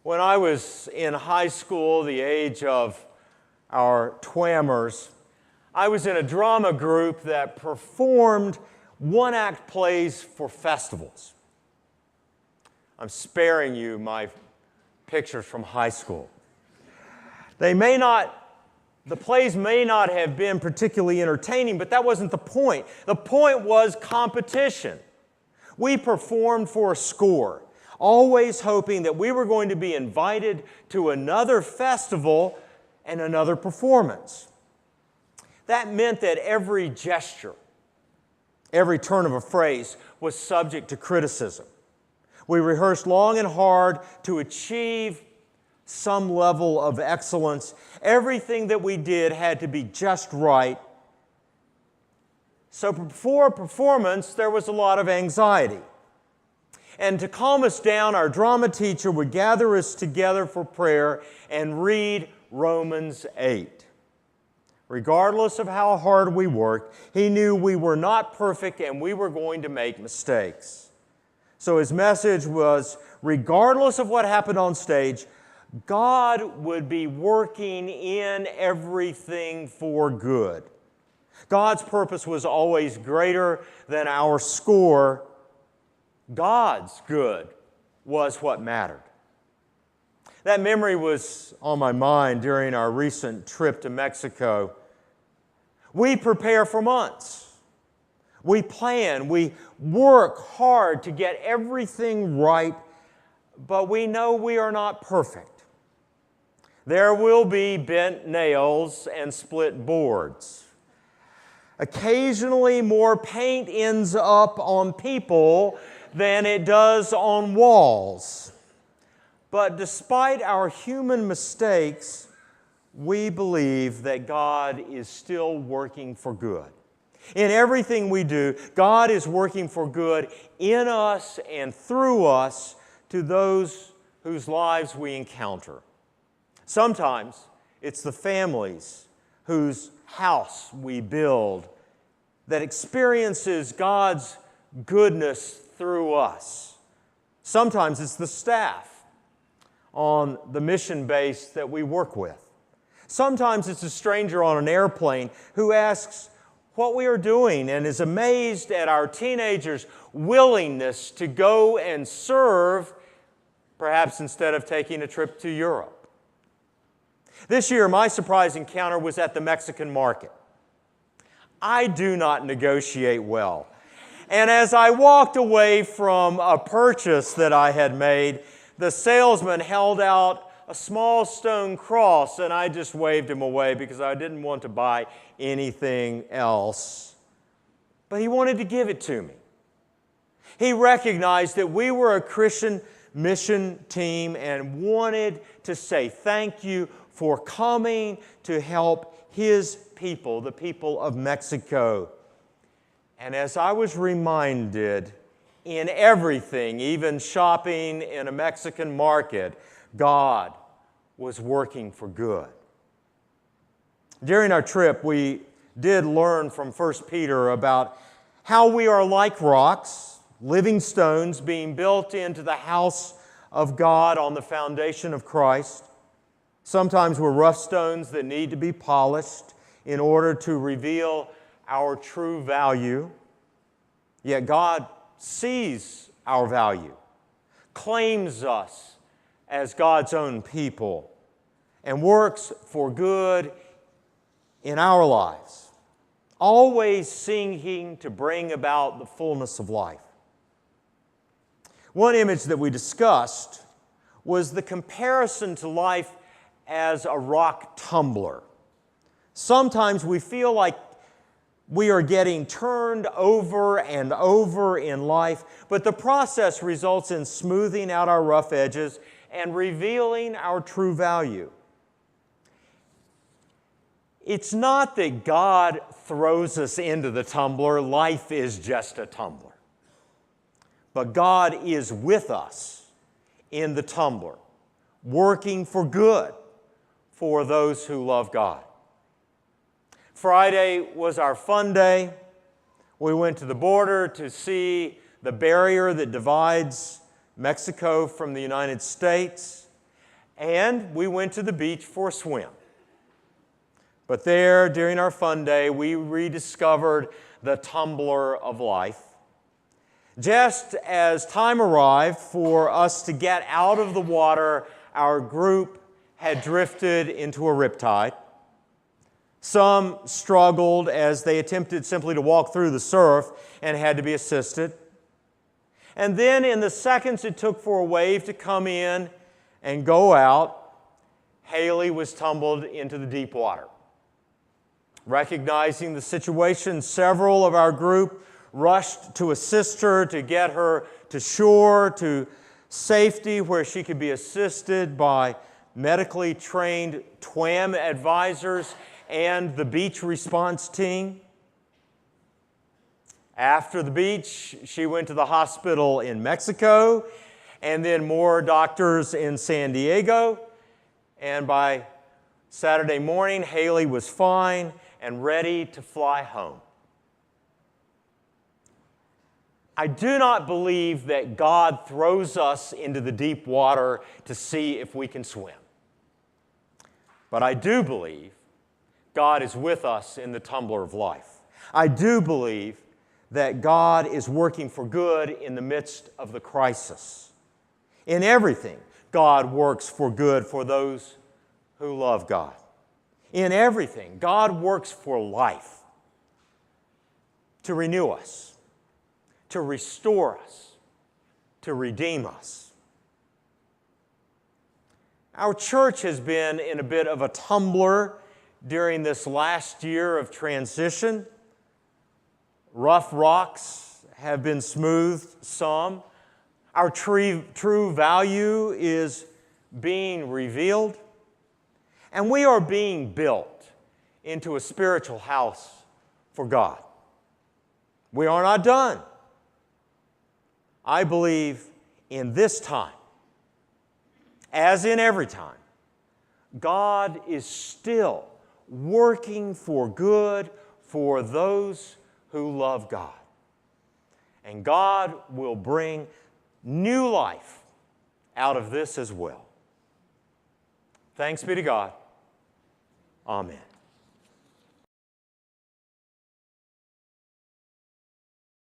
When I was in high school, the age of our twammers, I was in a drama group that performed one-act plays for festivals. I'm sparing you my pictures from high school. The plays may not have been particularly entertaining, but that wasn't the point. The point was competition. We performed for a score, always hoping that we were going to be invited to another festival and another performance. That meant that every gesture, every turn of a phrase was subject to criticism. We rehearsed long and hard to achieve some level of excellence. Everything that we did had to be just right. So before a performance, there was a lot of anxiety. And to calm us down, our drama teacher would gather us together for prayer and read Romans 8. Regardless of how hard we worked, he knew we were not perfect and we were going to make mistakes. So his message was, regardless of what happened on stage, God would be working in everything for good. God's purpose was always greater than our score. God's good was what mattered. That memory was on my mind during our recent trip to Mexico. We prepare for months. We plan. We work hard to get everything right, but we know we are not perfect. There will be bent nails and split boards. Occasionally, more paint ends up on people than it does on walls. But despite our human mistakes, we believe that God is still working for good. In everything we do, God is working for good in us and through us to those whose lives we encounter. Sometimes it's the families whose house we build that experiences God's goodness through us. Sometimes it's the staff on the mission base that we work with. Sometimes it's a stranger on an airplane who asks what we are doing and is amazed at our teenagers' willingness to go and serve, perhaps instead of taking a trip to Europe. This year, my surprise encounter was at the Mexican market. I do not negotiate well. And as I walked away from a purchase that I had made, the salesman held out a small stone cross, and I just waved him away because I didn't want to buy anything else. But he wanted to give it to me. He recognized that we were a Christian mission team and wanted to say thank you for coming to help his people, the people of Mexico. And as I was reminded, in everything, even shopping in a Mexican market, God was working for good. During our trip, we did learn from 1 Peter about how we are like rocks, living stones being built into the house of God on the foundation of Christ. Sometimes we're rough stones that need to be polished in order to reveal our true value. Yet God sees our value, claims us as God's own people, and works for good in our lives, always seeking to bring about the fullness of life. One image that we discussed was the comparison to life as a rock tumbler. Sometimes we feel like we are getting turned over and over in life, but the process results in smoothing out our rough edges and revealing our true value. It's not that God throws us into the tumbler. Life is just a tumbler. But God is with us in the tumbler, working for good for those who love God. Friday was our fun day. We went to the border to see the barrier that divides Mexico from the United States. and we went to the beach for a swim. But there, during our fun day, we rediscovered the tumbler of life. Just as time arrived for us to get out of the water, our group had drifted into a riptide. Some struggled as they attempted simply to walk through the surf and had to be assisted. And then in the seconds it took for a wave to come in and go out, Haley was tumbled into the deep water. Recognizing the situation, several of our group rushed to assist her, to get her to shore, to safety where she could be assisted by medically trained TWAM advisors and the beach response team. After the beach, she went to the hospital in Mexico, and then more doctors in San Diego. And by Saturday morning, Haley was fine and ready to fly home. I do not believe that God throws us into the deep water to see if we can swim. But I do believe God is with us in the tumbler of life. I do believe that God is working for good in the midst of the crisis. In everything, God works for good for those who love God. In everything, God works for life, to renew us, to restore us, to redeem us. Our church has been in a bit of a tumbler during this last year of transition. Rough rocks have been smoothed some. Our true value is being revealed. And we are being built into a spiritual house for God. We are not done. I believe in this time, as in every time, God is still working for good for those who love God. And God will bring new life out of this as well. Thanks be to God. Amen.